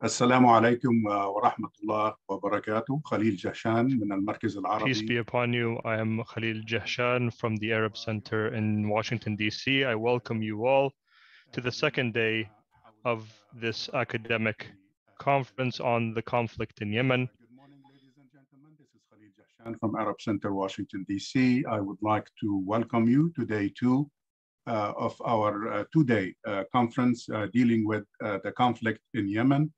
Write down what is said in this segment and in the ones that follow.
السلام عليكم ورحمة الله وبركاته. خليل جهشان من المركز العربي. Peace be upon you. I am Khalil Jahshan from the Arab Center in Washington, D.C. I welcome you all to the second day of this academic conference on the conflict in Yemen. Good morning, ladies and gentlemen. This is Khalil Jahshan from Arab Center, Washington, D.C. I would like to welcome you to day two of our two-day conference dealing with the conflict in Yemen.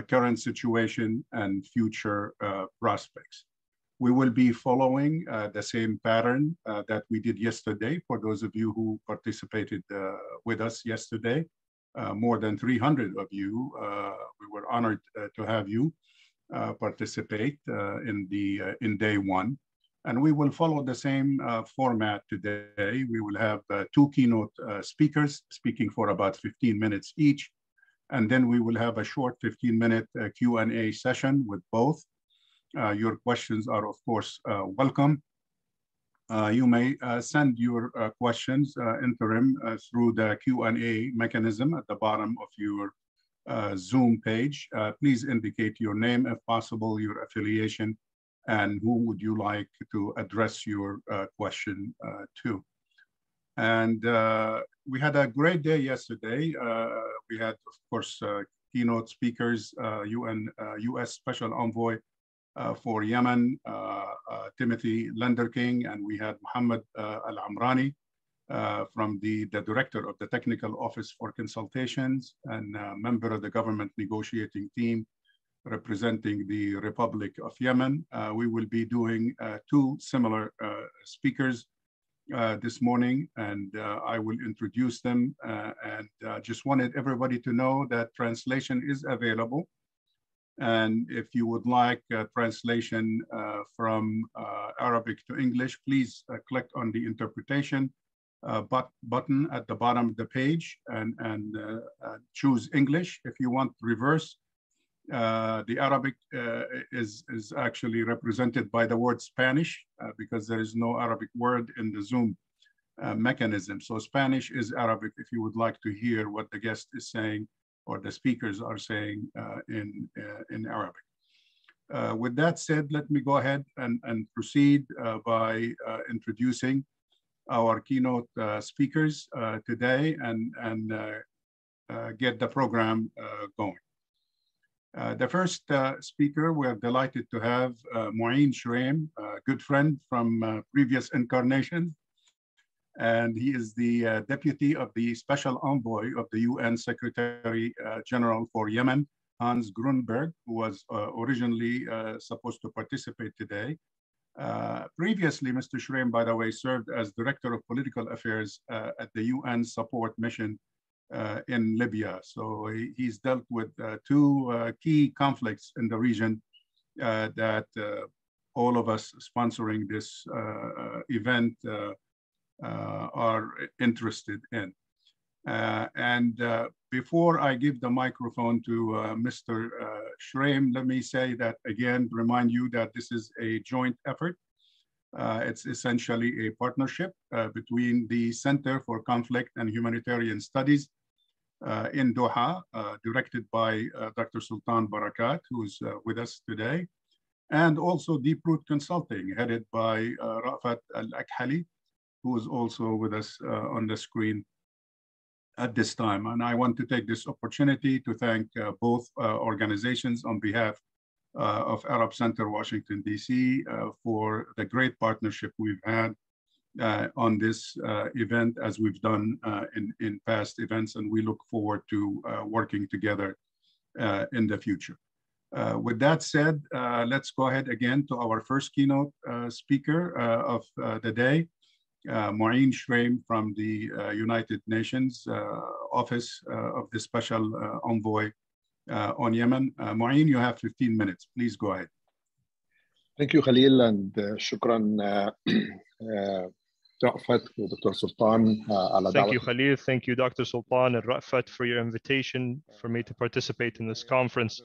Current situation and future prospects. We will be following the same pattern that we did yesterday. For those of you who participated with us yesterday, more than 300 of you, we were honored to have you participate in day one. And we will follow the same format today. We will have two keynote speakers speaking for about 15 minutes each. And then we will have a short 15-minute Q&A session with both. Your questions are, of course, welcome. You may send your questions interim through the Q&A mechanism at the bottom of your Zoom page. Please indicate your name, if possible, your affiliation, and who would you like to address your question to. And we had a great day yesterday. We had, of course, keynote speakers, U.S. Special Envoy for Yemen, Timothy Lenderking, and we had Mohammed Al-Amrani from the Director of the Technical Office for Consultations and member of the government negotiating team representing the Republic of Yemen. We will be doing two similar speakers this morning, and I will introduce them. Just wanted everybody to know that translation is available. And if you would like translation from Arabic to English, please click on the interpretation button at the bottom of the page and choose English. If you want reverse, the Arabic is actually represented by the word Spanish because there is no Arabic word in the Zoom mechanism. So Spanish is Arabic if you would like to hear what the guest is saying or the speakers are saying in Arabic. With that said, let me go ahead and proceed by introducing our keynote speakers today and get the program going. The first speaker, we're delighted to have Mouin Shraim, a good friend from previous incarnations. And he is the deputy of the Special Envoy of the UN Secretary General for Yemen, Hans Grunberg, who was originally supposed to participate today. Previously, Mr. Shraim, by the way, served as Director of Political Affairs at the UN Support Mission in Libya. So he's dealt with two key conflicts in the region that all of us sponsoring this event are interested in. Before I give the microphone to Mr. Shraim, let me say that again, remind you that this is a joint effort. It's essentially a partnership between the Center for Conflict and Humanitarian Studies in Doha, directed by Dr. Sultan Barakat, who's with us today, and also DeepRoot Consulting, headed by Rafat Al-Akhali, who is also with us on the screen at this time. And I want to take this opportunity to thank both organizations on behalf of Arab Center Washington, D.C. For the great partnership we've had on this event as we've done in past events, and we look forward to working together in the future. With that said, let's go ahead again to our first keynote speaker of the day, Mouin Shraim from the United Nations Office of the Special Envoy on Yemen. Mouin, you have 15 minutes. Please go ahead. Thank you, Khalil, and shukran, Rafat, Dr. Sultan. Thank you, Khalil. Thank you, Dr. Sultan and Rafat, for your invitation for me to participate in this conference.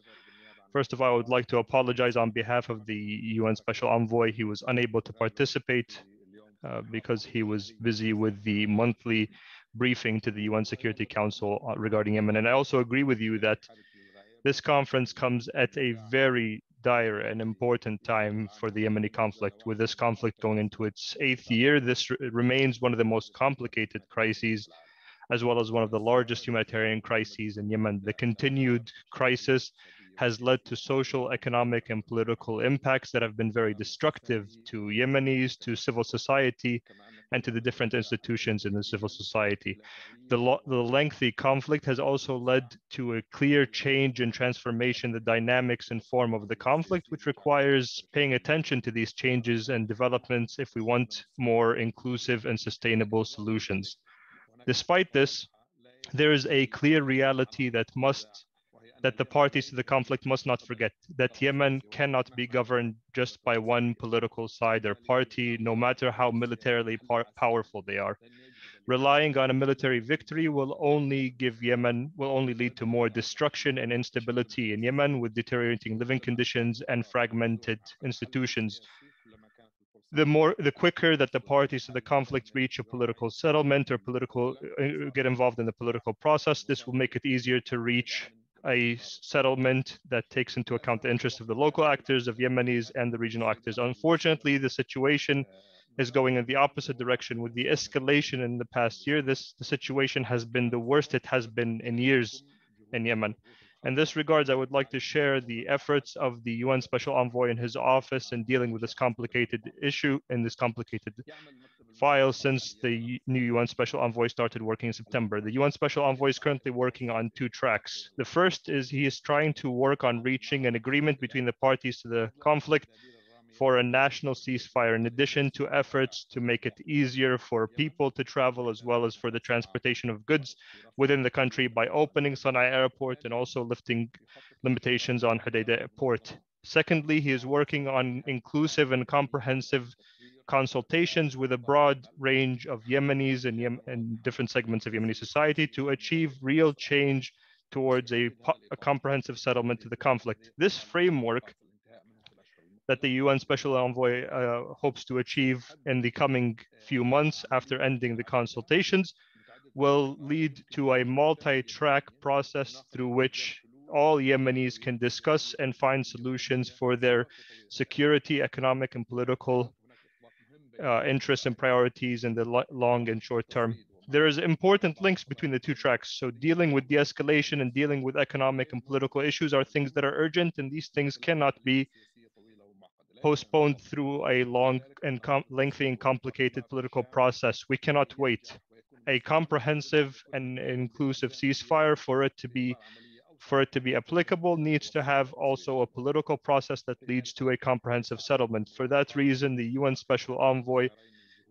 First of all, I would like to apologize on behalf of the UN Special Envoy. He was unable to participate because he was busy with the monthly briefing to the UN Security Council regarding Yemen. And I also agree with you that This conference comes at a very dire and important time for the Yemeni conflict. With this conflict going into its 8th year, this remains one of the most complicated crises, as well as one of the largest humanitarian crises in Yemen. The continued crisis has led to social, economic, and political impacts that have been very destructive to Yemenis, to civil society, and to the different institutions in the civil society. The lengthy conflict has also led to a clear change and transformation, the dynamics and form of the conflict, which requires paying attention to these changes and developments if we want more inclusive and sustainable solutions. Despite this, there is a clear reality that the parties to the conflict must not forget that Yemen cannot be governed just by one political side or party, no matter how militarily powerful they are. Relying on a military victory will only lead to more destruction and instability in Yemen, with deteriorating living conditions and fragmented institutions. The quicker that the parties to the conflict reach a political settlement or get involved in the political process, this will make it easier to reach a settlement that takes into account the interests of the local actors, of Yemenis, and the regional actors. Unfortunately, the situation is going in the opposite direction. With the escalation in the past year, the situation has been the worst it has been in years in Yemen. In this regards, I would like to share the efforts of the UN Special Envoy and his office in dealing with this complicated issue in this complicated file since the new UN Special Envoy started working in September. The UN Special Envoy is currently working on 2 tracks. The first is he is trying to work on reaching an agreement between the parties to the conflict for a national ceasefire, in addition to efforts to make it easier for people to travel, as well as for the transportation of goods within the country by opening Sana'a Airport and also lifting limitations on Hodeidah Port. Secondly, he is working on inclusive and comprehensive consultations with a broad range of Yemenis and different segments of Yemeni society to achieve real change towards a comprehensive settlement to the conflict. This framework that the UN Special Envoy hopes to achieve in the coming few months after ending the consultations will lead to a multi-track process through which all Yemenis can discuss and find solutions for their security, economic, and political interests and priorities in the long and short term. There is important links between the 2 tracks. So dealing with de-escalation and dealing with economic and political issues are things that are urgent, and these things cannot be postponed through a long and lengthy and complicated political process. We cannot wait. A comprehensive and inclusive ceasefire, for it to be applicable, needs to have also a political process that leads to a comprehensive settlement. For that reason, the UN Special Envoy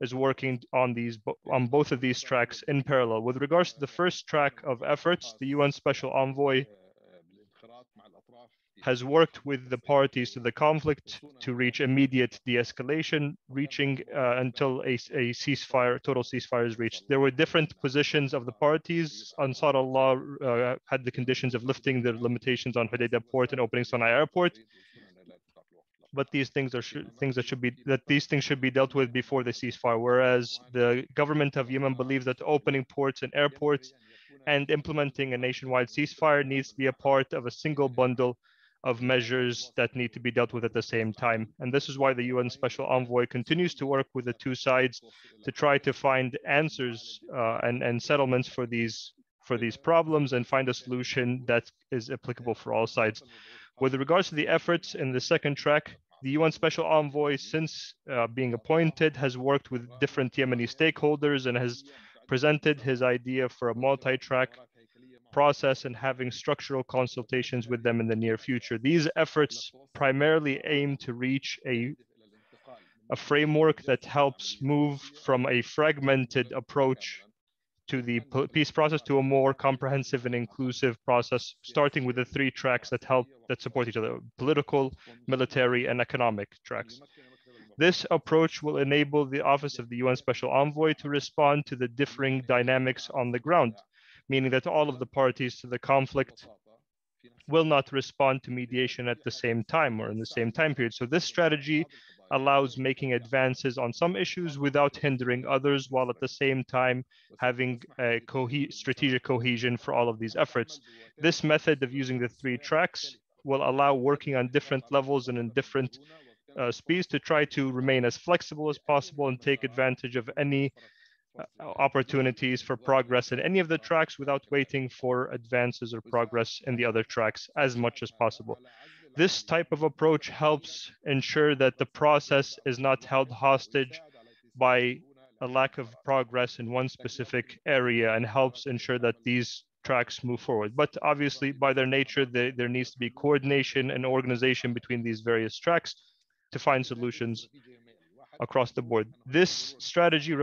is working on both of these tracks in parallel. With regards to the first track of efforts, the UN Special Envoy has worked with the parties to the conflict to reach immediate de-escalation, reaching until a total ceasefire is reached. There were different positions of the parties. Ansar Allah had the conditions of lifting the limitations on Hodeidah Port and opening Sana'a Airport, but these things should be dealt with before the ceasefire. Whereas the government of Yemen believes that opening ports and airports and implementing a nationwide ceasefire needs to be a part of a single bundle of measures that need to be dealt with at the same time. And this is why the UN Special Envoy continues to work with the 2 sides to try to find answers and settlements for these problems and find a solution that is applicable for all sides. With regards to the efforts in the second track, the UN Special Envoy, since being appointed, has worked with different Yemeni stakeholders and has presented his idea for a multi-track process and having structural consultations with them in the near future. These efforts primarily aim to reach a framework that helps move from a fragmented approach to the peace process to a more comprehensive and inclusive process, starting with the 3 tracks that support each other: political, military, and economic tracks. This approach will enable the Office of the UN Special Envoy to respond to the differing dynamics on the ground, meaning that all of the parties to the conflict will not respond to mediation at the same time or in the same time period. So this strategy allows making advances on some issues without hindering others, while at the same time having a strategic cohesion for all of these efforts. This method of using the 3 tracks will allow working on different levels and in different speeds to try to remain as flexible as possible and take advantage of any opportunities for progress in any of the tracks without waiting for advances or progress in the other tracks as much as possible. This type of approach helps ensure that the process is not held hostage by a lack of progress in one specific area and helps ensure that these tracks move forward. But obviously, by their nature, there needs to be coordination and organization between these various tracks to find solutions across the board. This strategy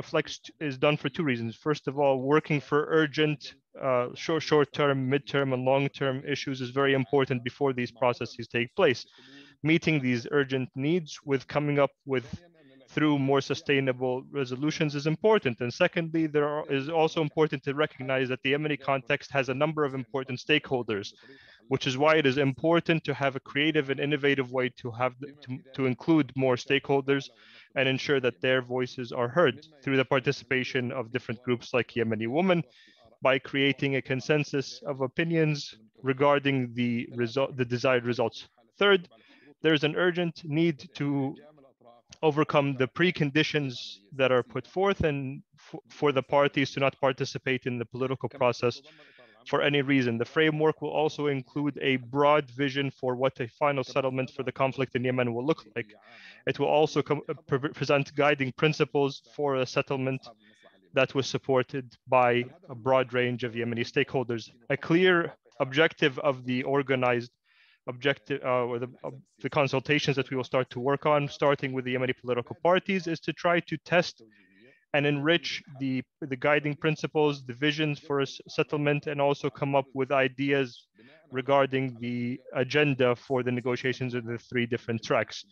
is done for 2 reasons. First of all, working for urgent short-term, mid-term, and long-term issues is very important before these processes take place. Meeting these urgent needs with coming up through more sustainable resolutions is important. And secondly, is also important to recognize that the Yemeni context has a number of important stakeholders, which is why it is important to have a creative and innovative way to include more stakeholders and ensure that their voices are heard through the participation of different groups like Yemeni women, by creating a consensus of opinions regarding the desired results. Third, there's an urgent need to overcome the preconditions that are put forth and for the parties to not participate in the political process for any reason. The framework will also include a broad vision for what a final settlement for the conflict in Yemen will look like. It will also present guiding principles for a settlement that was supported by a broad range of Yemeni stakeholders. A clear objective of the organized the consultations that we will start to work on, starting with the Yemeni political parties, is to try to test and enrich the guiding principles, the visions for a settlement, and also come up with ideas regarding the agenda for the negotiations of the 3 different tracks.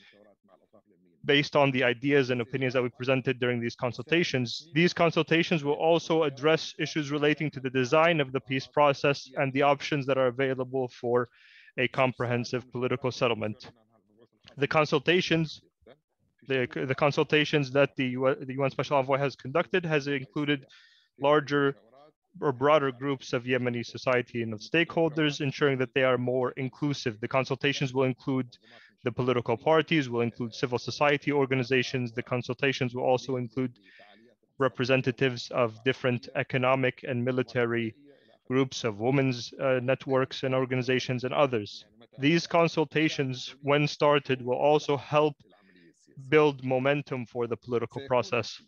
Based on the ideas and opinions that we presented during these consultations will also address issues relating to the design of the peace process and the options that are available for a comprehensive political settlement. The consultations that the UN Special Envoy has conducted has included larger or broader groups of Yemeni society and of stakeholders, ensuring that they are more inclusive. The consultations will include the political parties, will include civil society organizations. The consultations will also include representatives of different economic and military groups, of women's networks and organizations, and others. These consultations, when started, will also help build momentum for the political process.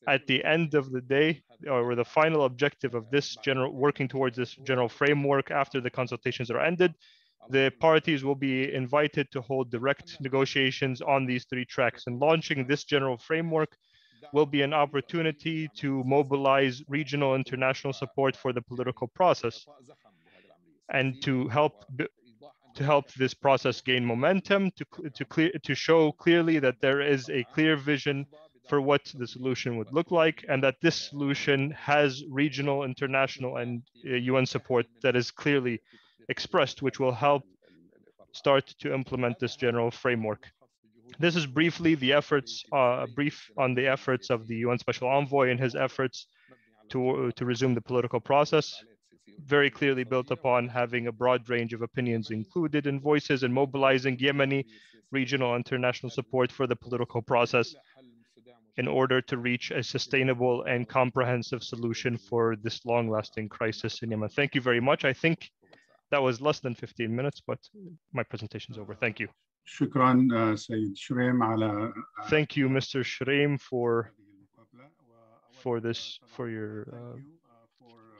At the end of the day, or the final objective of this working towards this general framework after the consultations are ended, the parties will be invited to hold direct negotiations on these 3 tracks. And launching this general framework will be an opportunity to mobilize regional international support for the political process and to help this process gain momentum, to show clearly that there is a clear vision for what the solution would look like, and that this solution has regional, international, and UN support that is clearly expressed, which will help start to implement this general framework. This is briefly the efforts, brief on the efforts of the UN Special Envoy and his efforts to resume the political process, very clearly built upon having a broad range of opinions included in voices and mobilizing Yemeni regional international support for the political process in order to reach a sustainable and comprehensive solution for this long-lasting crisis in Yemen. Thank you very much. I think that was less than 15 minutes, but my presentation is over. Thank you. شكرا سيد شريم على Thank you, Mr. Shreem, for your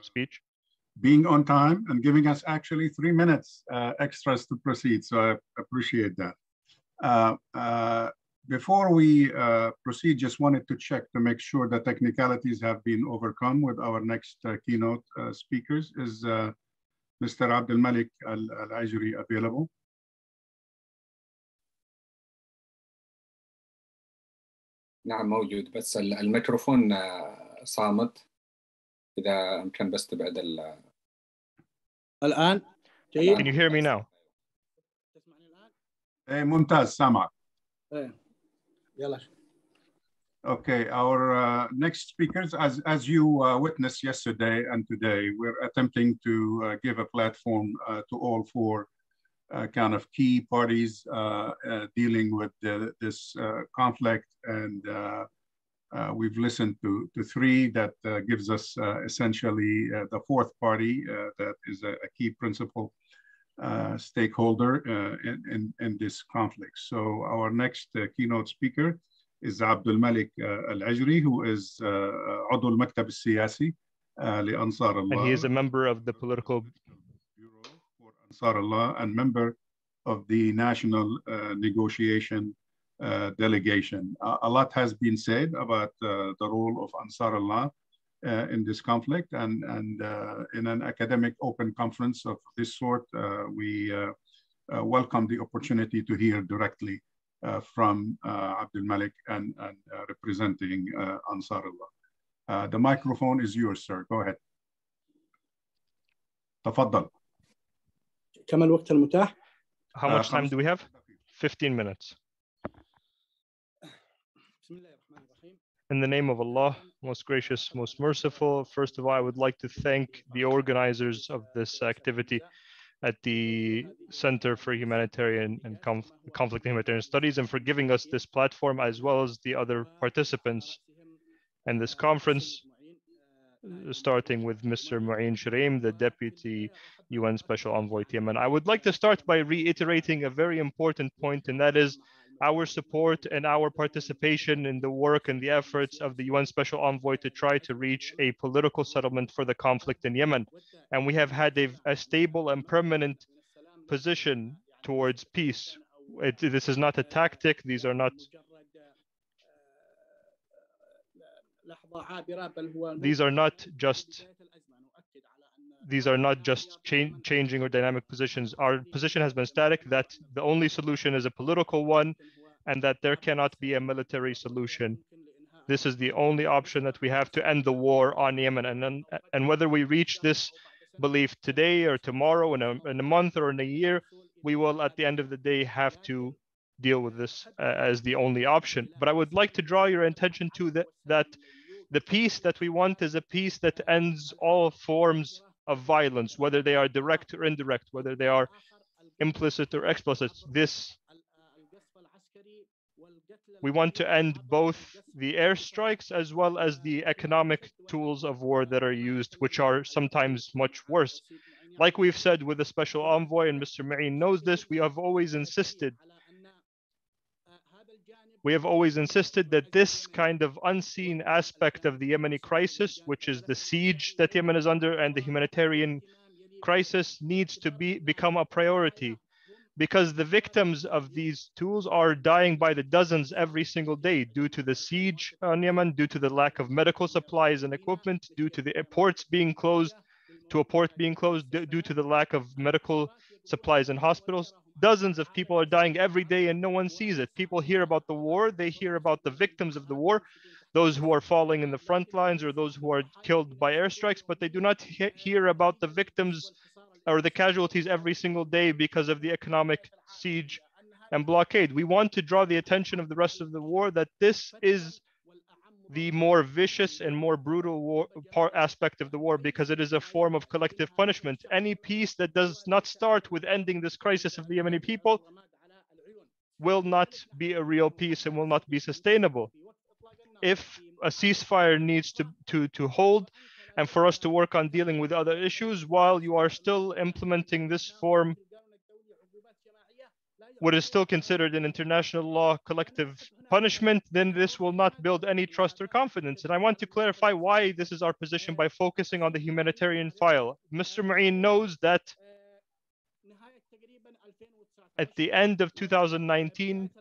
speech. Being on time and giving us actually 3 minutes extras to proceed. So I appreciate that. Before we proceed, just wanted to check to make sure that technicalities have been overcome with our next keynote speakers. Is Mr. Abdul Malik Al-Ajri available? نعم موجود، بس الميكروفون صامت. إذا أمكن بس تبعد الآن Can you hear me now? ممتاز سامع. يلا. Okay, our next speakers, as you witnessed yesterday and today, we're attempting to give a platform to all four kind of key parties dealing with this conflict, and we've listened to three that gives us essentially the fourth party that is a key principal stakeholder in this conflict. So our next keynote speaker is Abdul Malik Al-Ajri, who is عضو المكتب السياسي لأنصار الله. And he is a member of the political bureau for Ansar Allah and member of the national negotiation delegation. A lot has been said about the role of Ansar Allah in this conflict, and in an academic open conference of this sort, we welcome the opportunity to hear directly from Abdul Malik and representing Ansar Allah. The microphone is yours, sir. Go ahead. تفضل. كم الوقت المتاح؟ How much time do we have? 15 minutes. In the name of Allah, most gracious, most merciful, first of all, I would like to thank the organizers of this activity at the Center for Humanitarian and Conflict and Humanitarian Studies, and for giving us this platform, as well as the other participants in this conference, starting with Mr. Mu'in Shiraim, the Deputy UN Special Envoy to Yemen. I would like to start by reiterating a very important point, and that is our support and our participation in the work and the efforts of the UN Special Envoy to try to reach a political settlement for the conflict in Yemen. And we have had a stable and permanent position towards peace. This is not a tactic. These are not just changing or dynamic positions. Our position has been static, that the only solution is a political one, and that there cannot be a military solution. This is the only option that we have to end the war on Yemen. And whether we reach this belief today or tomorrow, in a month or in a year, we will at the end of the day have to deal with this as the only option. But I would like to draw your attention to that the peace that we want is a peace that ends all forms of violence, whether they are direct or indirect, whether they are implicit or explicit. We want to end both the airstrikes as well as the economic tools of war that are used, which are sometimes much worse. Like we've said with the Special Envoy, and Mr. Ma'in knows this, we have always insisted that this kind of unseen aspect of the Yemeni crisis, which is the siege that Yemen is under and the humanitarian crisis, needs to become a priority, because the victims of these tools are dying by the dozens every single day due to the siege on Yemen, due to the lack of medical supplies and equipment, due to the ports being closed, due to the lack of medical supplies in hospitals. Dozens of people are dying every day and no one sees it. People hear about the war, they hear about the victims of the war, those who are falling in the front lines or those who are killed by airstrikes, but they do not hear about the victims or the casualties every single day because of the economic siege and blockade. We want to draw the attention of the rest of the war that this is the more vicious and more brutal aspect of the war, because it is a form of collective punishment. Any peace that does not start with ending this crisis of the Yemeni people will not be a real peace and will not be sustainable. If a ceasefire needs to hold, and for us to work on dealing with other issues while you are still implementing this form, what is still considered in international law collective punishment, then this will not build any trust or confidence. And I want to clarify why this is our position by focusing on the humanitarian file. Mr. Mu'in knows that at the end of 2019,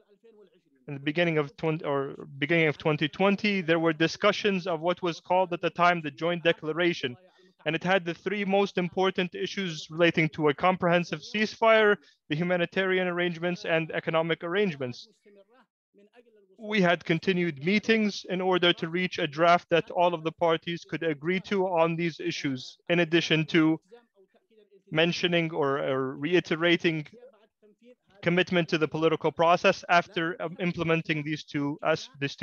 in the beginning of 2020, there were discussions of what was called at the time the Joint Declaration, and it had the three most important issues relating to a comprehensive ceasefire, the humanitarian arrangements, and economic arrangements. We had continued meetings in order to reach a draft that all of the parties could agree to on these issues, in addition to mentioning or reiterating commitment to the political process after implementing these two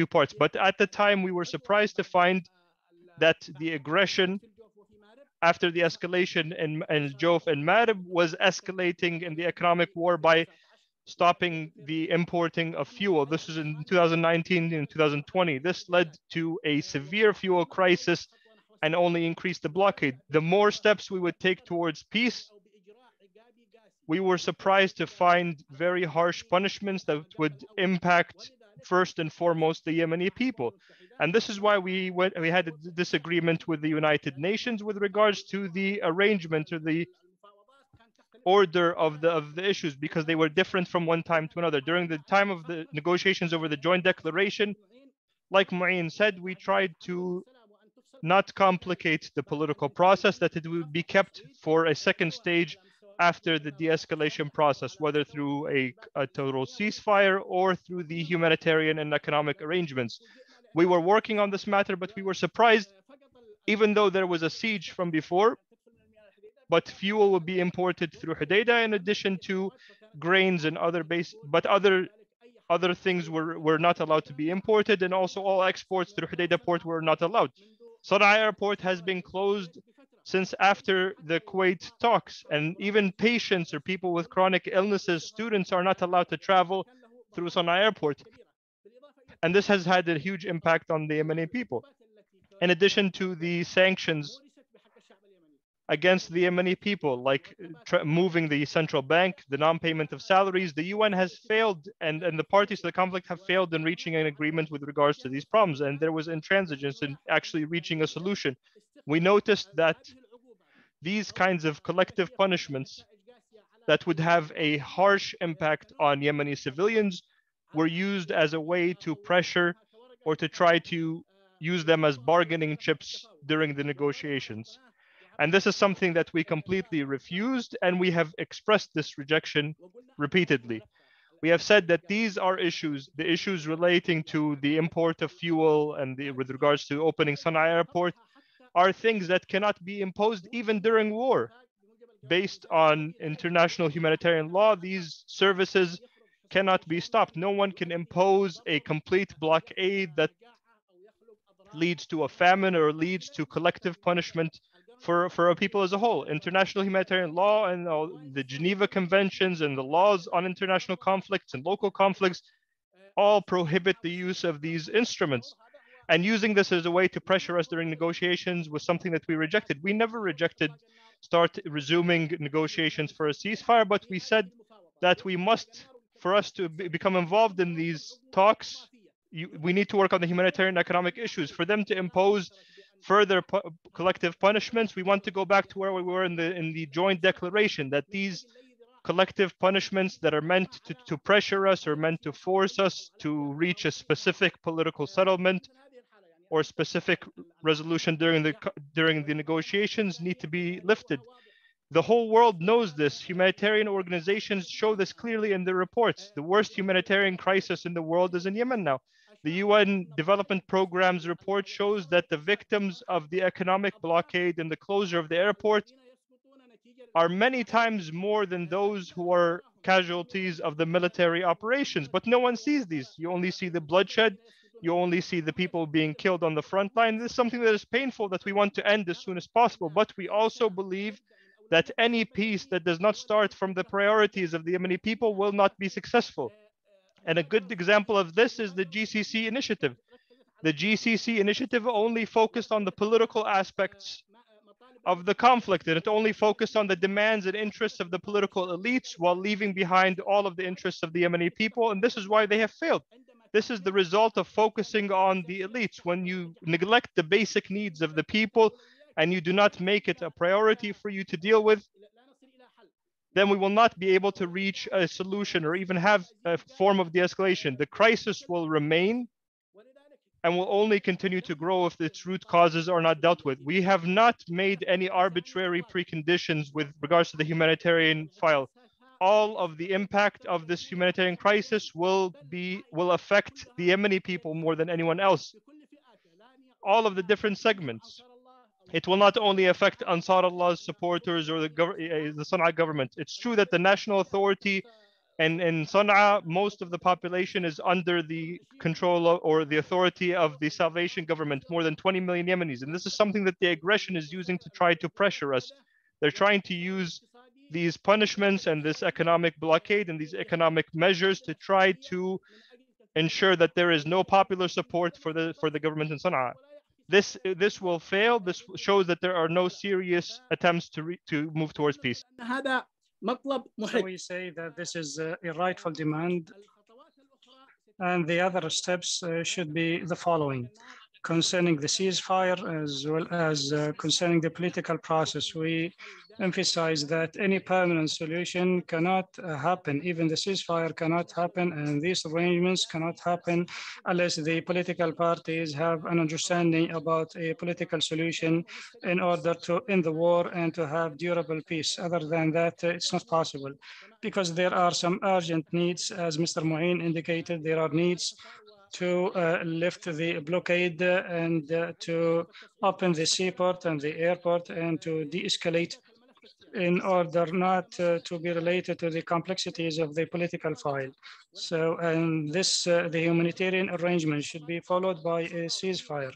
parts. But at the time, we were surprised to find that the aggression after the escalation in Jof and Marib was escalating in the economic war by stopping the importing of fuel. This was in 2019 and 2020. This led to a severe fuel crisis and only increased the blockade. The more steps we would take towards peace, we were surprised to find very harsh punishments that would impact first and foremost the Yemeni people. And this is why we had a disagreement with the United Nations with regards to the arrangement or the order of the issues, because they were different from one time to another. During the time of the negotiations over the joint declaration, like Mu'in said, we tried to not complicate the political process, that it would be kept for a second stage after the de-escalation process, whether through a total ceasefire or through the humanitarian and economic arrangements. We were working on this matter, but we were surprised, even though there was a siege from before, but fuel would be imported through Hodeidah in addition to grains and other other things were not allowed to be imported, and also all exports through Hodeidah port were not allowed. Sana'a airport has been closed since after the Kuwait talks, and even patients or people with chronic illnesses, students, are not allowed to travel through Sana'a airport. And this has had a huge impact on the Yemeni people. In addition to the sanctions against the Yemeni people, like moving the central bank, the non-payment of salaries, the UN has failed, and the parties to the conflict have failed in reaching an agreement with regards to these problems, and there was intransigence in actually reaching a solution. We noticed that these kinds of collective punishments that would have a harsh impact on Yemeni civilians were used as a way to pressure or to try to use them as bargaining chips during the negotiations. And this is something that we completely refused, and we have expressed this rejection repeatedly. We have said that these are issues, the issues relating to the import of fuel and with regards to opening Sana'a airport, are things that cannot be imposed even during war. Based on international humanitarian law, these services cannot be stopped. No one can impose a complete blockade that leads to a famine or leads to collective punishment for a people as a whole. International humanitarian law and the Geneva Conventions and the laws on international conflicts and local conflicts all prohibit the use of these instruments. And using this as a way to pressure us during negotiations was something that we rejected. We never rejected resuming negotiations for a ceasefire, but we said that we must, for us to become involved in these talks, we need to work on the humanitarian economic issues. For them to impose further collective punishments, we want to go back to where we were in the joint declaration, that these collective punishments that are meant to pressure us or meant to force us to reach a specific political settlement or specific resolution during the negotiations need to be lifted. The whole world knows this. Humanitarian organizations show this clearly in their reports. The worst humanitarian crisis in the world is in Yemen now. The UN Development Program's report shows that the victims of the economic blockade and the closure of the airport are many times more than those who are casualties of the military operations. But no one sees these. You only see the bloodshed. You only see the people being killed on the front line. This is something that is painful that we want to end as soon as possible. But we also believe that any peace that does not start from the priorities of the Yemeni people will not be successful. And a good example of this is the GCC initiative. The GCC initiative only focused on the political aspects of the conflict, and it only focused on the demands and interests of the political elites while leaving behind all of the interests of the Yemeni people, and this is why they have failed. This is the result of focusing on the elites. When you neglect the basic needs of the people and you do not make it a priority for you to deal with, then we will not be able to reach a solution or even have a form of de-escalation. The crisis will remain and will only continue to grow if its root causes are not dealt with. We have not made any arbitrary preconditions with regards to the humanitarian file. All of the impact of this humanitarian crisis will affect the Yemeni people more than anyone else. All of the different segments. it will not only affect Ansar Allah's supporters or the Sana'a government. It's true that the national authority and in Sana'a, most of the population is under the control of, or the authority of the Salvation Government, more than 20 million Yemenis. And this is something that the aggression is using to try to pressure us. They're trying to use these punishments and this economic blockade and these economic measures to try to ensure that there is no popular support for the government in Sana'a. This will fail. This shows that there are no serious attempts to move towards peace. So we say that this is a rightful demand, and the other steps should be the following. Concerning the ceasefire, as well as concerning the political process, we emphasize that any permanent solution cannot happen. Even the ceasefire cannot happen, and these arrangements cannot happen unless the political parties have an understanding about a political solution in order to end the war and to have durable peace. Other than that, it's not possible, because there are some urgent needs. As Mr. Moeen indicated, there are needs to lift the blockade and to open the seaport and the airport and to de-escalate in order not to be related to the complexities of the political file. So, and this, the humanitarian arrangement should be followed by a ceasefire.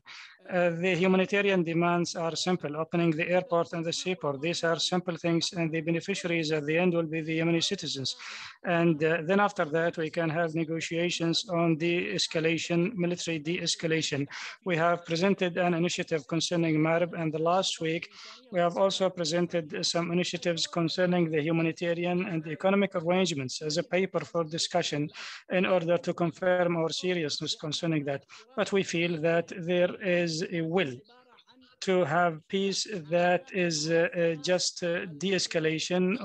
The humanitarian demands are simple: opening the airport and the seaport. These are simple things, and the beneficiaries at the end will be the Yemeni citizens. And then after that, we can have negotiations on de-escalation, military de-escalation. We have presented an initiative concerning Marib, and the last week, we have also presented some initiatives concerning the humanitarian and economic arrangements as a paper for discussion in order to confirm our seriousness concerning that. But we feel that there is a will to have peace that is just de-escalation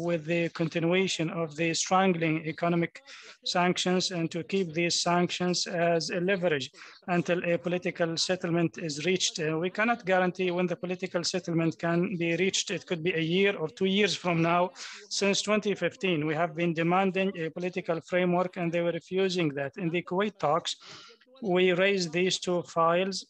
with the continuation of the strangling economic sanctions, and to keep these sanctions as a leverage until a political settlement is reached. We cannot guarantee when the political settlement can be reached. It could be a year or 2 years from now. Since 2015, we have been demanding a political framework, and they were refusing that. In the Kuwait talks, we raised these two files,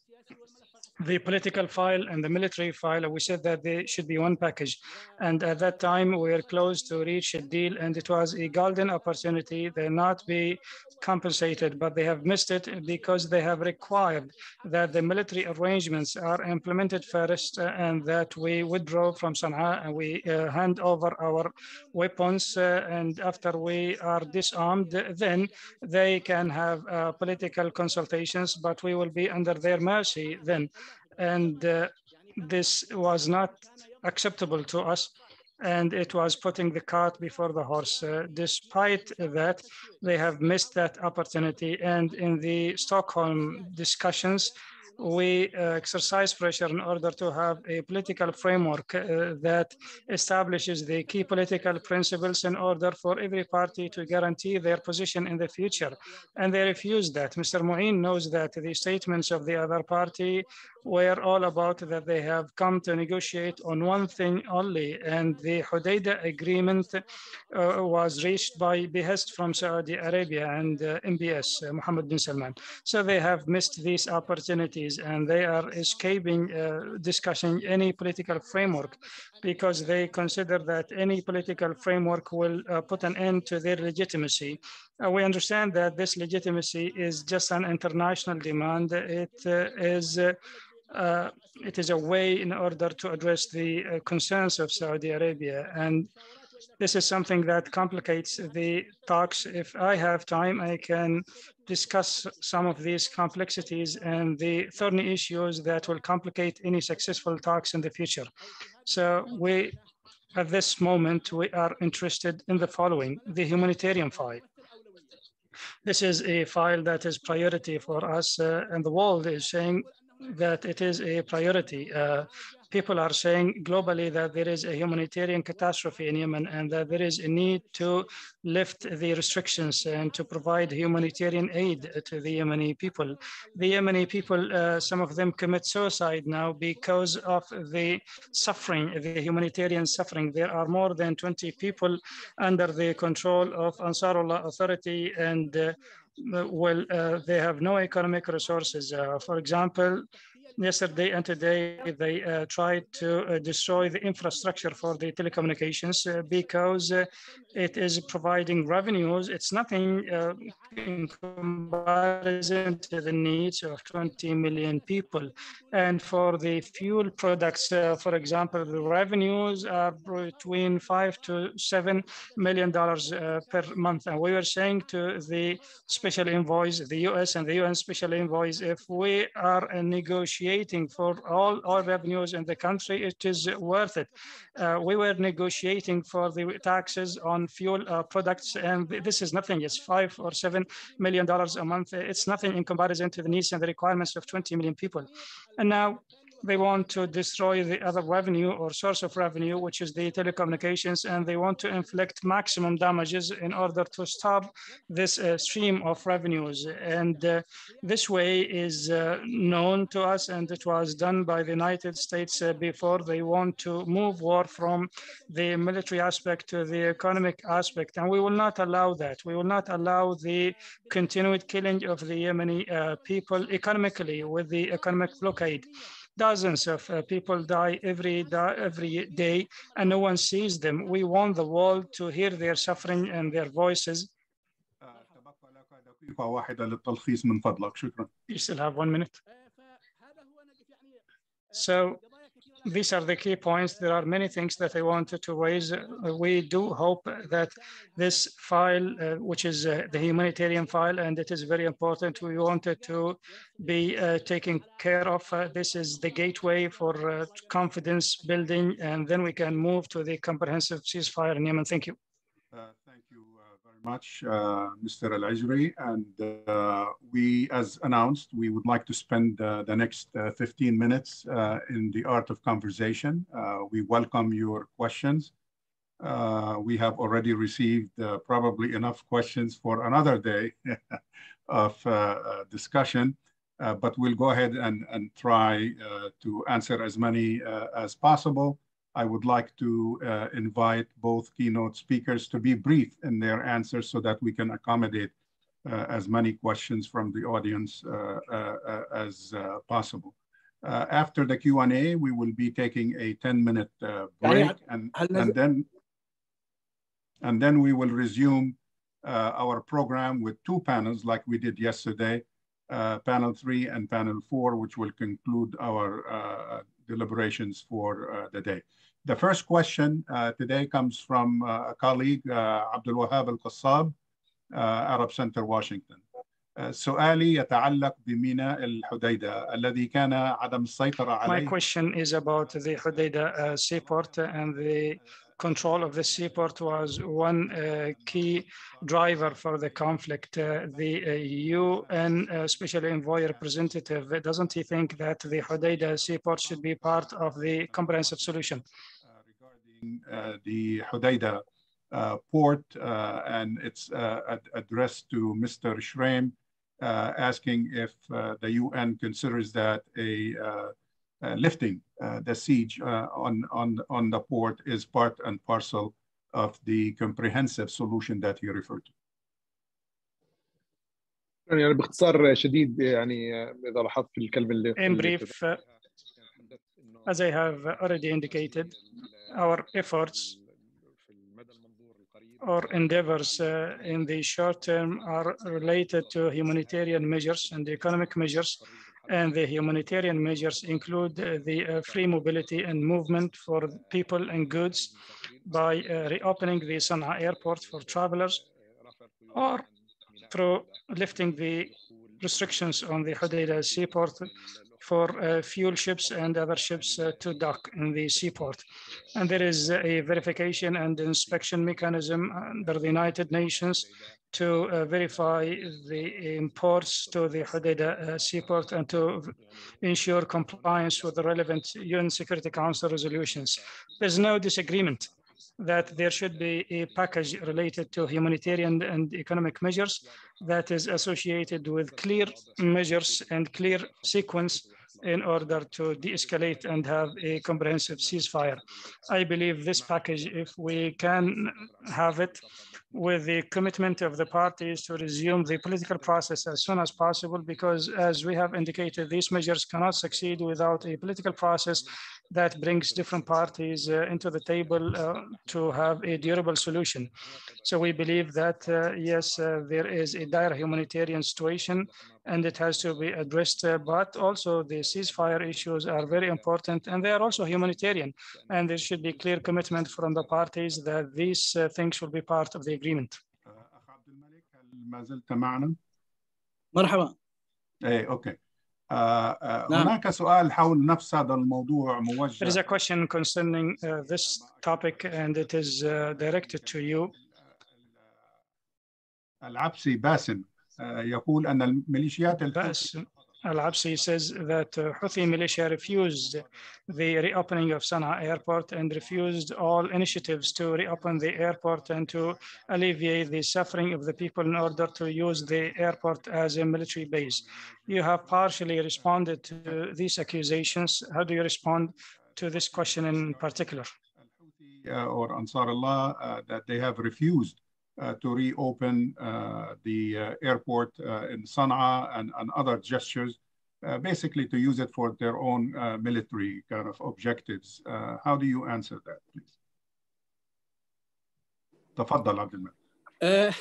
the political file and the military file. We said that they should be one package. And at that time, we were close to reach a deal, and it was a golden opportunity. They'll not be compensated, but they have missed it because they have required that the military arrangements are implemented first, and that we withdraw from Sana'a and we hand over our weapons. And after we are disarmed, then they can have political consultations, but we will be under their mercy then. And this was not acceptable to us, and it was putting the cart before the horse. Despite that, they have missed that opportunity. And in the Stockholm discussions, we exercise pressure in order to have a political framework that establishes the key political principles in order for every party to guarantee their position in the future. And they refused that. Mr. Moeen knows that the statements of the other party were all about that they have come to negotiate on one thing only, and the Hudaydah agreement was reached by behest from Saudi Arabia and MBS, Mohammed bin Salman. So they have missed these opportunities, and they are escaping discussing any political framework because they consider that any political framework will put an end to their legitimacy. We understand that this legitimacy is just an international demand. It is a way in order to address the concerns of Saudi Arabia. And this is something that complicates the talks. If I have time, I can discuss some of these complexities and the thorny issues that will complicate any successful talks in the future. So at this moment, we are interested in the following: the humanitarian file. This is a file that is priority for us, and the world is saying that it is a priority. People are saying globally that there is a humanitarian catastrophe in Yemen, and that there is a need to lift the restrictions and to provide humanitarian aid to the Yemeni people. The Yemeni people, some of them commit suicide now because of the suffering, the humanitarian suffering. There are more than 20 people under the control of Ansarullah Authority, and they have no economic resources. For example, yesterday and today, they tried to destroy the infrastructure for the telecommunications because it is providing revenues. It's nothing in comparison to the needs of 20 million people. And for the fuel products, for example, the revenues are between $5 to $7 million per month. And we were saying to the special envoys, the US and the UN special envoys, if we are negotiating for all revenues in the country, it is worth it. We were negotiating for the taxes on fuel products, and this is nothing. It's $5 or $7 million a month. It's nothing in comparison to the needs and the requirements of 20 million people. And now they want to destroy the other revenue or source of revenue, which is the telecommunications, and they want to inflict maximum damages in order to stop this stream of revenues. And this way is known to us, and it was done by the United States before. They want to move war from the military aspect to the economic aspect, and we will not allow that. We will not allow the continued killing of the Yemeni people economically with the economic blockade. Dozens of people die every day, and no one sees them. We want the world to hear their suffering and their voices. You still have 1 minute. So these are the key points. There are many things that I wanted to raise. We do hope that this file, which is the humanitarian file, and it is very important, we wanted to be taken care of. This is the gateway for confidence building, and then we can move to the comprehensive ceasefire in Yemen. Thank you. Thank you very much, Mr. Al-Ajri. And we, as announced, we would like to spend the next 15 minutes in the art of conversation. We welcome your questions. We have already received probably enough questions for another day of discussion, but we'll go ahead and try to answer as many as possible. I would like to invite both keynote speakers to be brief in their answers so that we can accommodate as many questions from the audience as possible. After the Q&A, we will be taking a 10-minute break, and then we will resume our program with two panels like we did yesterday, panel 3 and panel 4, which will conclude our deliberations for the day. The first question today comes from a colleague, Abdul Al-Qassab, Arab Center, Washington. سؤالي يتعلق بميناء الحديدة الذي كان عدم السيطرة عليه. My question is about the Hudaida seaport, and the control of the seaport was one key driver for the conflict. The UN Special Envoy representative, doesn't he think that the Hudaida seaport should be part of the comprehensive solution? Regarding the Hudaida port, and it's addressed to Mr. Shraim, asking if the UN considers that lifting the siege on the port is part and parcel of the comprehensive solution that you referred to. يعني باختصار شديد يعني إذا لاحظت في الكلمة اللي In brief, as I have already indicated, our efforts or endeavors in the short term are related to humanitarian measures and the economic measures. And the humanitarian measures include the free mobility and movement for people and goods by reopening the Sana'a airport for travelers, or through lifting the restrictions on the Hudaida seaport for fuel ships and other ships to dock in the seaport. And there is a verification and inspection mechanism under the United Nations to verify the imports to the Hudaida seaport and to ensure compliance with the relevant UN Security Council resolutions. There's no disagreement that there should be a package related to humanitarian and economic measures that is associated with clear measures and clear sequence in order to de-escalate and have a comprehensive ceasefire. I believe this package, if we can have it with the commitment of the parties to resume the political process as soon as possible, because as we have indicated, these measures cannot succeed without a political process that brings different parties into the table to have a durable solution. So we believe that, yes, there is a dire humanitarian situation and it has to be addressed, but also the ceasefire issues are very important and they are also humanitarian. And there should be clear commitment from the parties that these things will be part of the agreement. عبد الملك هل ما زلت معنا؟ مرحبا. ايه اوكي. هناك سؤال حول نفس هذا الموضوع موجه. There is a question concerning this topic and it is directed to you. العبسي باسم يقول أن الميليشيات Al-Absi says that Houthi militia refused the reopening of Sana'a airport and refused all initiatives to reopen the airport and to alleviate the suffering of the people in order to use the airport as a military base. You have partially responded to these accusations. How do you respond to this question in particular? Or Ansar Allah that they have refused to reopen the airport in Sana'a and other gestures, basically to use it for their own military kind of objectives. How do you answer that, please? تفضل عبد الملك.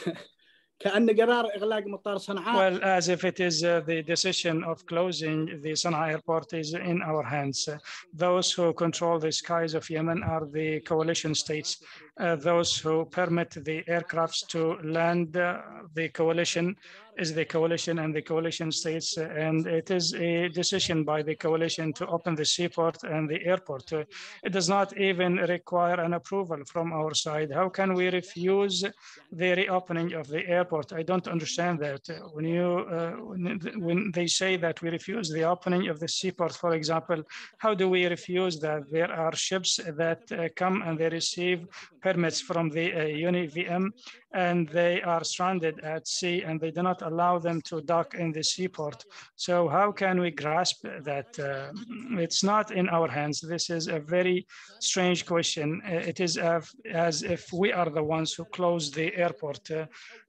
كأن قرار إغلاق مطار صنعاء. Well, as if it is the decision of closing the Sana'a airport is in our hands. Those who control the skies of Yemen are the coalition states. Those who permit the aircrafts to land the coalition is the coalition and the coalition states, and it is a decision by the coalition to open the seaport and the airport. It does not even require an approval from our side. How can we refuse the reopening of the airport? I don't understand that. When they say that we refuse the opening of the seaport, for example, how do we refuse that? There are ships that come and they receive permits from the UNIVM and they are stranded at sea and they do not allow them to dock in the seaport. So how can we grasp that? It's not in our hands. This is a very strange question. It is as if we are the ones who close the airport.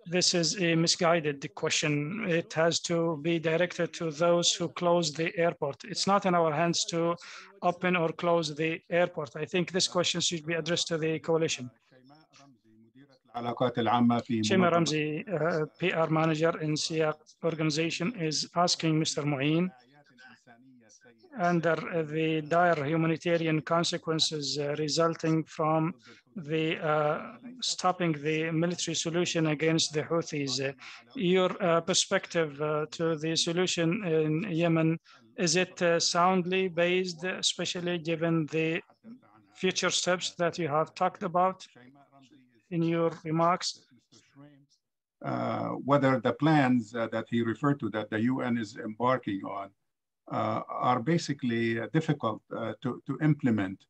This is a misguided question. It has to be directed to those who close the airport. It's not in our hands to open or close the airport. I think this question should be addressed to the coalition. Shema Ramzi, PR manager in SIAC organization, is asking Mr. Mu'in, under the dire humanitarian consequences resulting from the stopping the military solution against the Houthis, your perspective to the solution in Yemen, is it soundly based, especially given the future steps that you have talked about in your remarks? Whether the plans that he referred to that the UN is embarking on are basically difficult to implement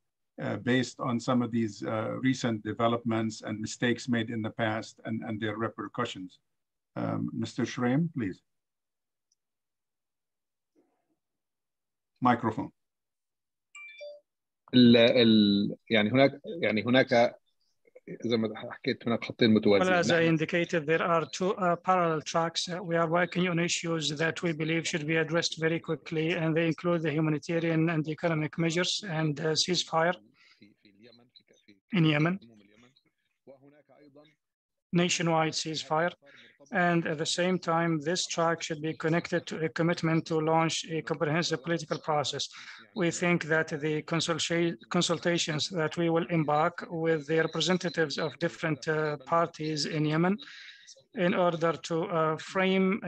based on some of these recent developments and mistakes made in the past and their repercussions. Mr. Shreem, please. Microphone. يعني هناك زي ما حكيت هناك خطين متوازيين. Well, as I indicated, there are two parallel tracks. We are working on issues that we believe should be addressed very quickly, and they include the humanitarian and economic measures and ceasefire in Yemen, nationwide ceasefire. And at the same time, this track should be connected to a commitment to launch a comprehensive political process. We think that the consultations that we will embark with the representatives of different parties in Yemen in order to frame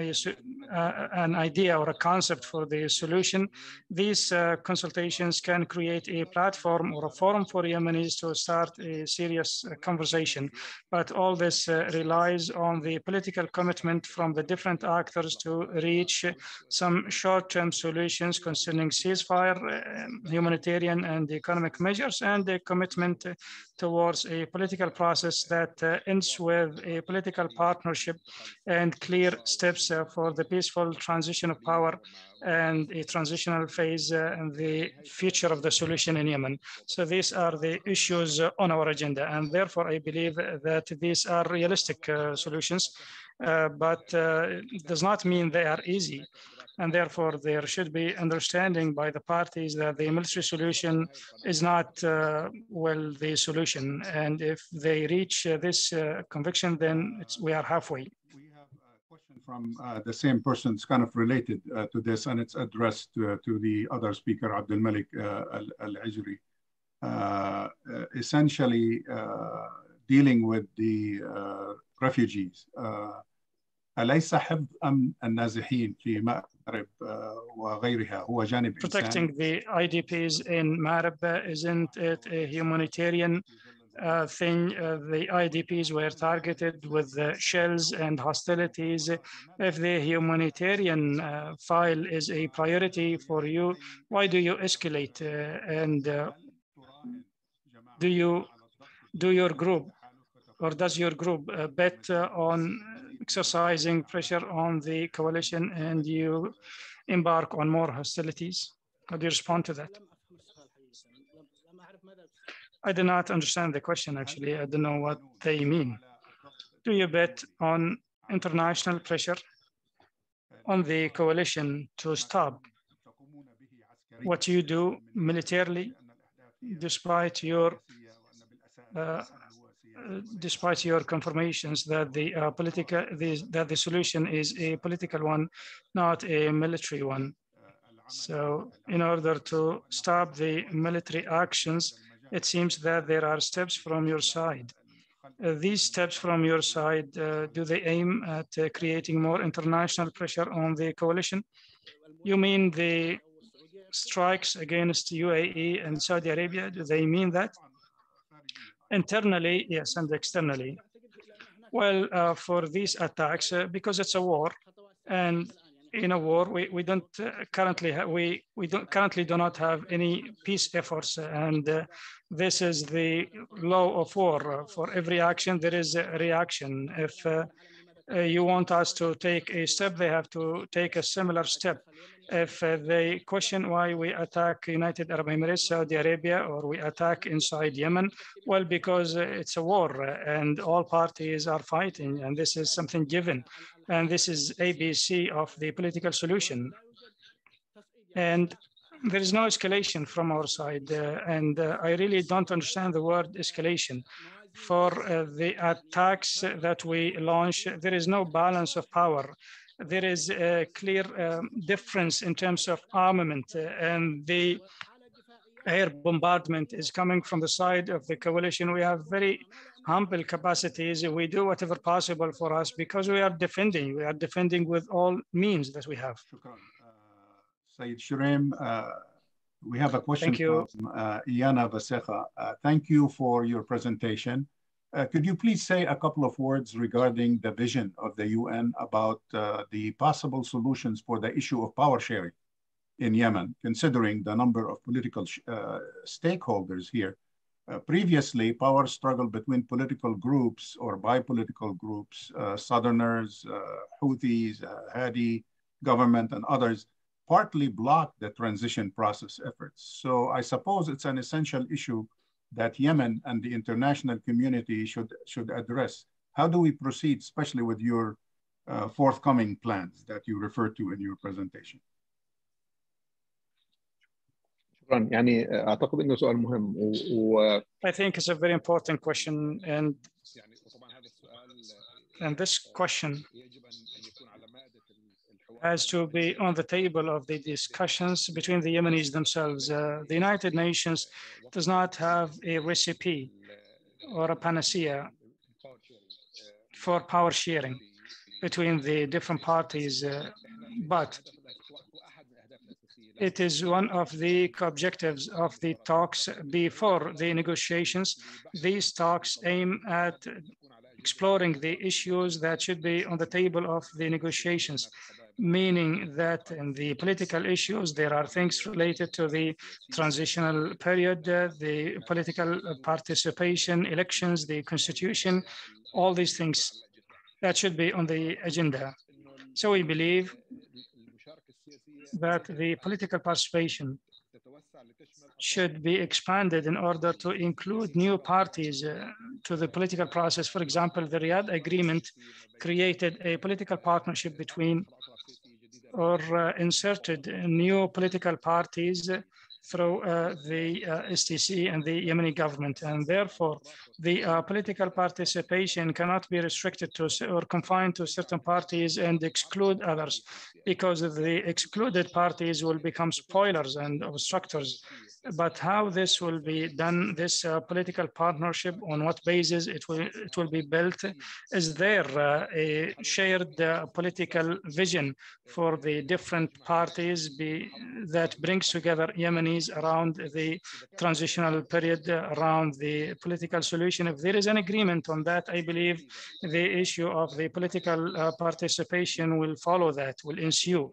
an idea or a concept for the solution. These consultations can create a platform or a forum for Yemenis to start a serious conversation. But all this relies on the political commitment from the different actors to reach some short-term solutions concerning ceasefire, humanitarian and economic measures, and a commitment towards a political process that ends with a political partnership ownership, and clear steps for the peaceful transition of power and a transitional phase and the future of the solution in Yemen. So these are the issues on our agenda, and therefore I believe that these are realistic solutions, but it does not mean they are easy. And therefore, there should be understanding by the parties that the military solution is not, well, the solution. And if they reach this conviction, then we are halfway. We have a question from the same person. It's kind of related to this, and it's addressed to the other speaker, Abdul Malik al-Ajri. Essentially, dealing with the refugees. أليس حفظ أمن النازحين في مأرب وغيرها هو جانب إنساني؟ Protecting the IDPs in Marib, isn't it a humanitarian thing? The IDPs were targeted with shells and hostilities. If the humanitarian file is a priority for you, why do you escalate? And do your group, or does your group bet on exercising pressure on the coalition and you embark on more hostilities? How do you respond to that? I do not understand the question, actually. I don't know what they mean. Do you bet on international pressure on the coalition to stop what you do militarily, despite your confirmations that the solution is a political one, not a military one? So in order to stop the military actions, it seems that there are steps from your side. These steps from your side, do they aim at creating more international pressure on the coalition? You mean the strikes against UAE and Saudi Arabia? Do they mean that? Internally, yes, and externally. Well, for these attacks, because it's a war, and in a war, we don't currently do not have any peace efforts, and this is the law of war. For every action, there is a reaction. If you want us to take a step, they have to take a similar step. If they question why we attack United Arab Emirates, Saudi Arabia, or we attack inside Yemen, well, because it's a war and all parties are fighting, and this is something given. And this is ABC of the political solution. And there is no escalation from our side. And I really don't understand the word escalation. For the attacks that we launch, there is no balance of power. There is a clear difference in terms of armament, and the air bombardment is coming from the side of the coalition. We have very humble capacities. We do whatever possible for us because we are defending. We are defending with all means that we have. Sayyid Shuraim, we have a question from Iyana Basekha. Thank you for your presentation. Could you please say a couple of words regarding the vision of the UN about the possible solutions for the issue of power sharing in Yemen, considering the number of political stakeholders here? Previously, power struggle between political groups or bipolitical groups, Southerners, Houthis, Hadi government, and others, partly blocked the transition process efforts. So I suppose it's an essential issue that Yemen and the international community should address. How do we proceed, especially with your forthcoming plans that you referred to in your presentation? يعني أعتقد إنه سؤال مهم I think it's a very important question, and this question has to be on the table of the discussions between the Yemenis themselves. The United Nations does not have a recipe or a panacea for power sharing between the different parties, but it is one of the objectives of the talks before the negotiations. These talks aim at exploring the issues that should be on the table of the negotiations, meaning that in the political issues, there are things related to the transitional period, the political participation, elections, the constitution, all these things. that should be on the agenda. So we believe that the political participation should be expanded in order to include new parties to the political process. For example, the Riyadh Agreement created a political partnership between or inserted new political parties through the STC and the Yemeni government. And therefore, the political participation cannot be restricted to or confined to certain parties and exclude others, because the excluded parties will become spoilers and obstructors. But how this will be done, this political partnership, on what basis it will be built? Is there a shared political vision for the different parties that brings together Yemenis around the transitional period, around the political solution? If there is an agreement on that, I believe the issue of the political participation will follow that, will ensue.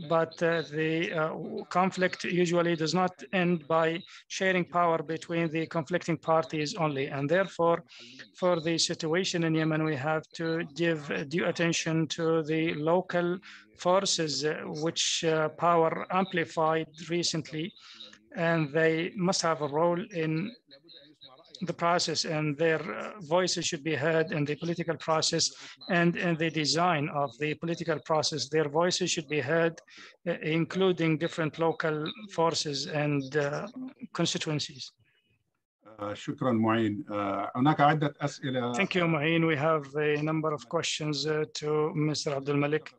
But the conflict usually does not end by sharing power between the conflicting parties only. And therefore, for the situation in Yemen, we have to give due attention to the local forces which power amplified recently, and they must have a role in the process, and their voices should be heard in the political process and in the design of the political process. Their voices should be heard, including different local forces and constituencies. شكرا معين. هناك عدة أسئلة. Thank you, Ma'in. We have a number of questions to Mr. Abdul Malik.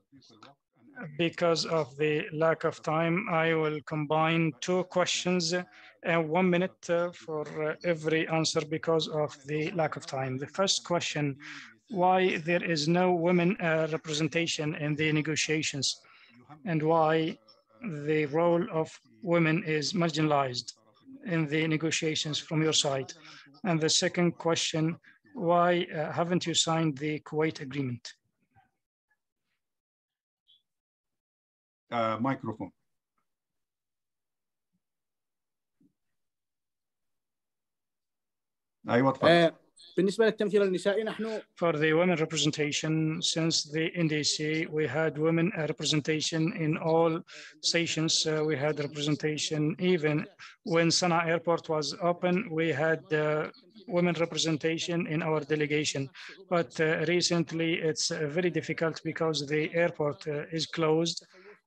Because of the lack of time, I will combine two questions and 1 minute for every answer because of the lack of time. The first question, why there is no women representation in the negotiations, and why the role of women is marginalized in the negotiations from your side? And the second question, why haven't you signed the Kuwait agreement? Microphone. أيوة تفضل. بالنسبة للتمثيل النسائي نحن For the women representation, since the NDC, we had women representation in all stations. We had representation even when Sana'a airport was open. We had women representation in our delegation. But recently, it's very difficult because the airport is closed,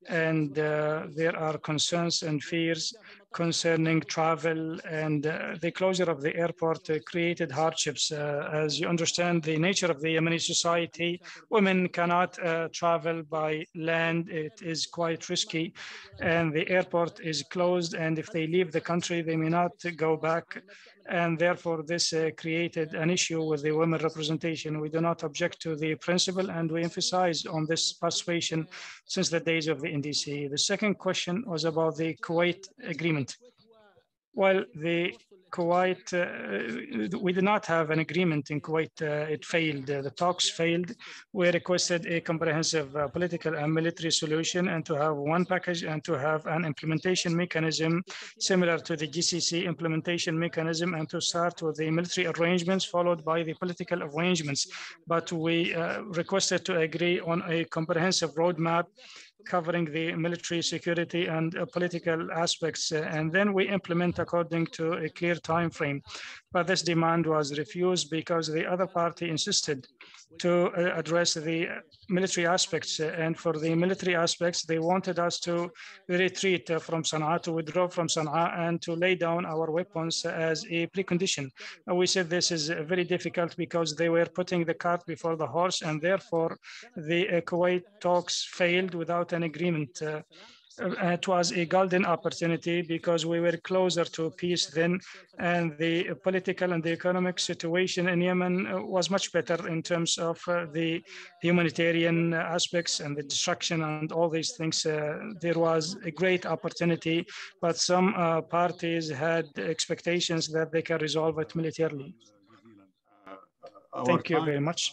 and there are concerns and fears concerning travel, and the closure of the airport created hardships. As you understand, the nature of the Yemeni society, women cannot travel by land. It is quite risky, and the airport is closed, and if they leave the country, they may not go back. And therefore, this created an issue with the women representation. We do not object to the principle, and we emphasize on this participation since the days of the NDC. The second question was about the Kuwait agreement. Well, the Kuwait, we did not have an agreement in Kuwait. It failed. The talks failed. We requested a comprehensive political and military solution, and to have one package, and to have an implementation mechanism similar to the GCC implementation mechanism, and to start with the military arrangements followed by the political arrangements. But we requested to agree on a comprehensive roadmap covering the military, security, and political aspects, and then we implement according to a clear time frame. But this demand was refused because the other party insisted to address the military aspects, and for the military aspects, they wanted us to retreat from Sana'a, to withdraw from Sana'a, and to lay down our weapons as a precondition. We said this is very difficult because they were putting the cart before the horse, and therefore the Kuwait talks failed without an agreement. It was a golden opportunity because we were closer to peace then, and the political and the economic situation in Yemen was much better in terms of the humanitarian aspects and the destruction and all these things. There was a great opportunity, but some parties had expectations that they can resolve it militarily. Thank you very much.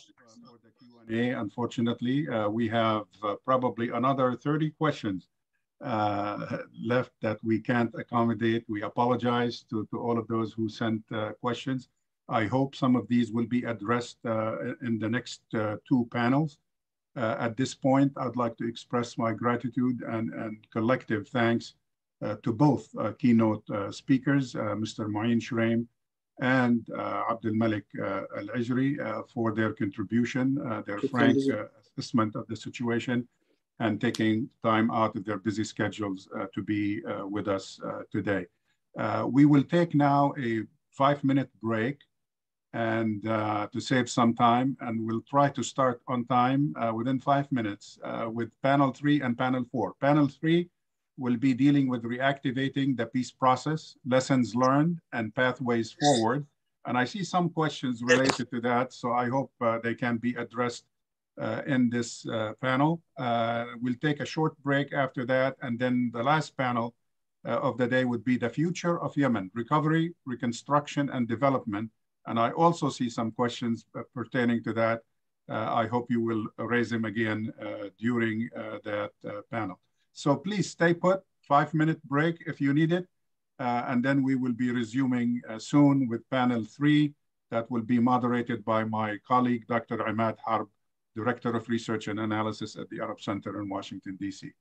Unfortunately, we have probably another 30 questions left that we can't accommodate. We apologize to all of those who sent questions. I hope some of these will be addressed in the next two panels. At this point, I'd like to express my gratitude and collective thanks to both keynote speakers, Mr. Ma'in Shuraim and Abdul Malik Al-Ajri, for their contribution, their frank assessment of the situation, and taking time out of their busy schedules to be with us today. We will take now a 5-minute break and to save some time, and we'll try to start on time within 5 minutes with panel 3 and panel 4. Panel 3 will be dealing with reactivating the peace process, lessons learned, and pathways forward. And I see some questions related to that, so I hope they can be addressed in this panel. We'll take a short break after that, and then the last panel of the day would be the future of Yemen, recovery, reconstruction, and development. And I also see some questions pertaining to that. I hope you will raise them again during that panel. So please stay put, 5-minute break if you need it. And then we will be resuming soon with panel 3 that will be moderated by my colleague, Dr. Imad Harb, Director of Research and Analysis at the Arab Center in Washington, D.C.